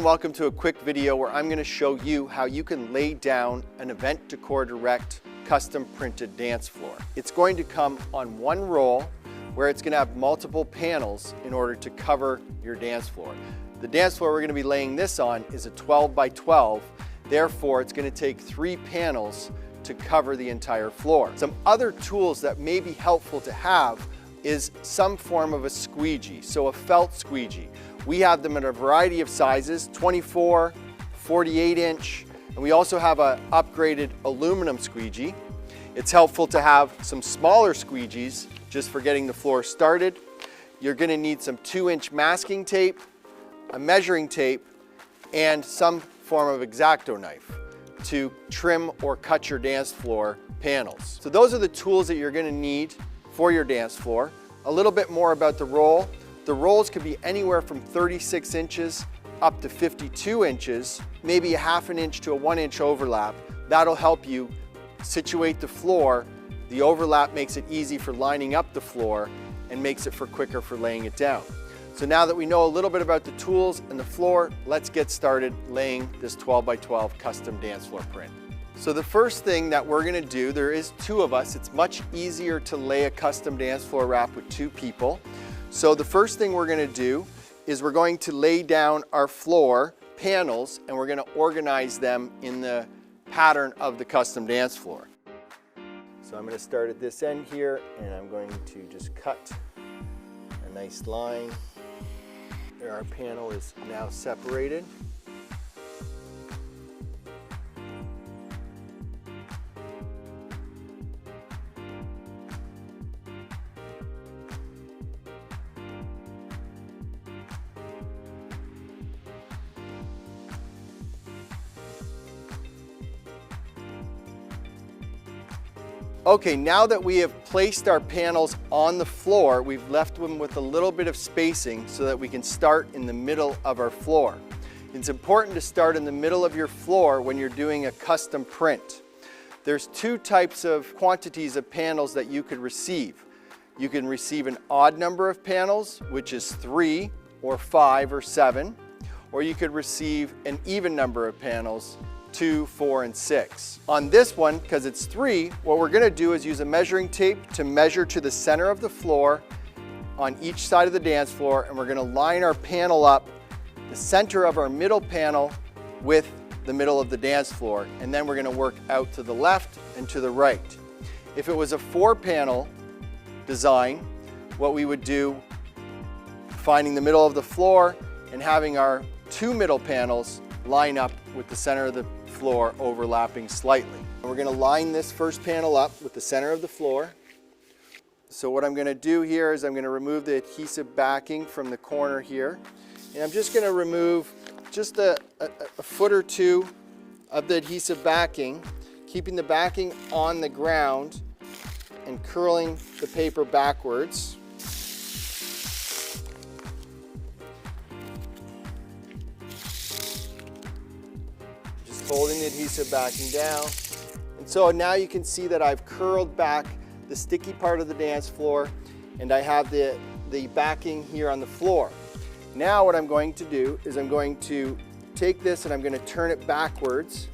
welcome to a quick video where I'm going to show you how you can lay down an Event Decor Direct custom printed dance floor. It's going to come on one roll where it's going to have multiple panels in order to cover your dance floor. The dance floor we're going to be laying this on is a 12 by 12, therefore it's going to take 3 panels to cover the entire floor. Some other tools that may be helpful to have is some form of a squeegee, so a felt squeegee. We have them in a variety of sizes, 24, 48 inch, and we also have an upgraded aluminum squeegee. It's helpful to have some smaller squeegees just for getting the floor started. You're going to need some 2-inch masking tape, a measuring tape, and some form of X-Acto knife to trim or cut your dance floor panels. So those are the tools that you're going to need for your dance floor. A little bit more about the roll. The rolls could be anywhere from 36 inches up to 52 inches, maybe a ½ inch to a 1-inch overlap. That'll help you situate the floor. The overlap makes it easy for lining up the floor and makes it quicker for laying it down. So now that we know a little bit about the tools and the floor, let's get started laying this 12 by 12 custom dance floor print. So the first thing that we're going to do, there is 2 of us. It's much easier to lay a custom dance floor wrap with 2 people. So the first thing we're going to do is we're going to lay down our floor panels and we're going to organize them in the pattern of the custom dance floor. So I'm going to start at this end here and I'm going to just cut a nice line. There, our panel is now separated. Okay, now that we have placed our panels on the floor, we've left them with a little bit of spacing so that we can start in the middle of our floor. It's important to start in the middle of your floor when you're doing a custom print. There's 2 types of quantities of panels that you could receive. You can receive an odd number of panels, which is 3 or 5 or 7, or you could receive an even number of panels, 2, 4, and 6. On this one, because it's 3, what we're going to do is use a measuring tape to measure to the center of the floor on each side of the dance floor, and we're going to line our panel up, the center of our middle panel with the middle of the dance floor, and then we're going to work out to the left and to the right. If it was a 4-panel design, what we would do, finding the middle of the floor and having our 2 middle panels line up with the center of the floor overlapping slightly. We're going to line this first panel up with the center of the floor. So what I'm going to do here is I'm going to remove the adhesive backing from the corner here, and I'm just going to remove just a foot or 2 of the adhesive backing, keeping the backing on the ground and curling the paper backwards. Holding the adhesive backing down. And so now you can see that I've curled back the sticky part of the dance floor and I have the backing here on the floor. Now what I'm going to do is I'm going to take this and I'm going to turn it backwards.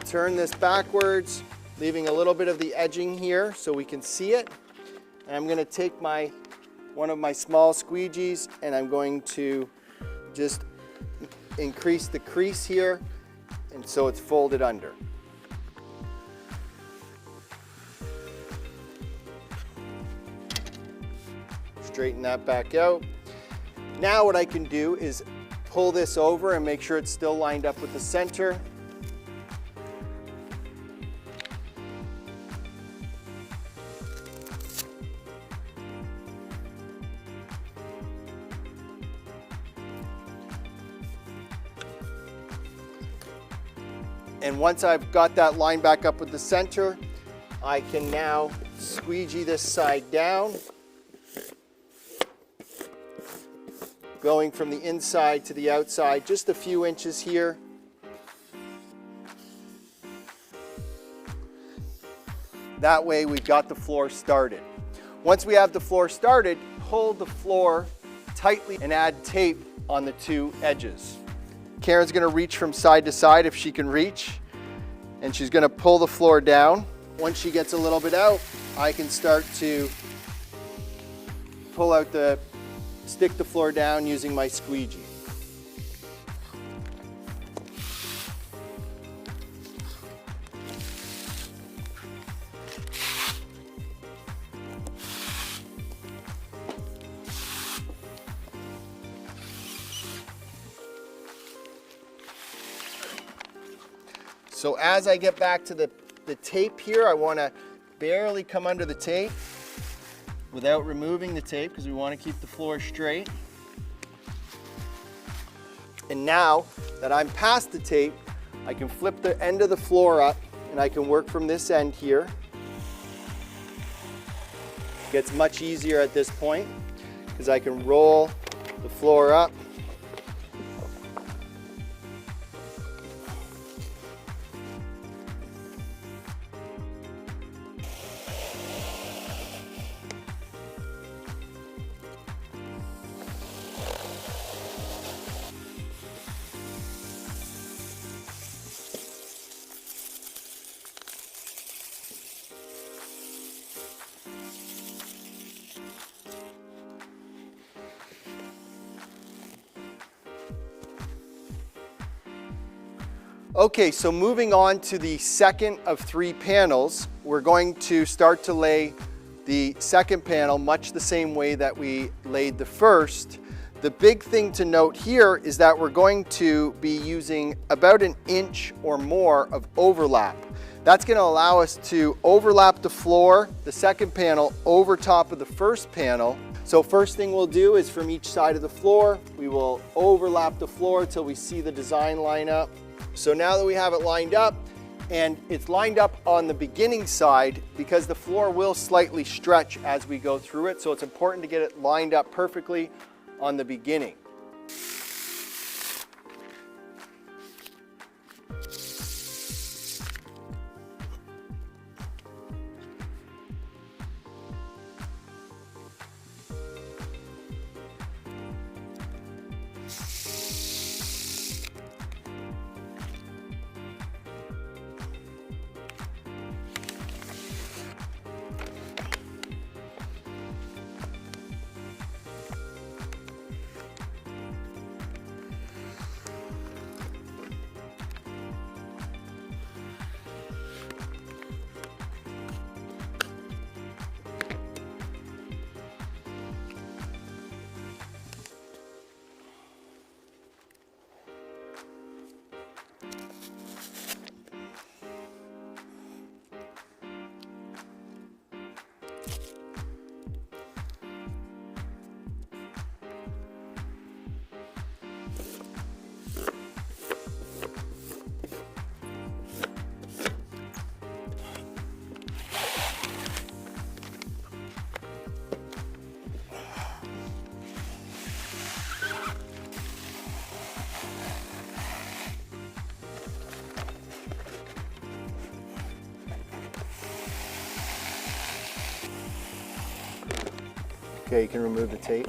Turn this backwards, leaving a little bit of the edging here so we can see it. And I'm going to take one of my small squeegees and I'm going to just increase the crease here and so it's folded under. Straighten that back out. Now what I can do is pull this over and make sure it's still lined up with the center. And once I've got that line back up with the center, I can now squeegee this side down, going from the inside to the outside, just a few inches here. That way we've got the floor started. Once we have the floor started, hold the floor tightly and add tape on the two edges. Karen's going to reach from side to side if she can reach, and she's going to pull the floor down. Once she gets a little bit out, I can start to stick the floor down using my squeegee. So as I get back to the tape here, I want to barely come under the tape without removing the tape because we want to keep the floor straight. And now that I'm past the tape, I can flip the end of the floor up and I can work from this end here. It gets much easier at this point because I can roll the floor up. Okay, so moving on to the second of 3 panels, we're going to start to lay the second panel much the same way that we laid the first. The big thing to note here is that we're going to be using about 1 inch or more of overlap. That's going to allow us to overlap the floor, the second panel, over top of the first panel. So first thing we'll do is from each side of the floor, we will overlap the floor until we see the design line up. So now that we have it lined up, and it's lined up on the beginning side because the floor will slightly stretch as we go through it, so it's important to get it lined up perfectly on the beginning. Okay, you can remove the tape.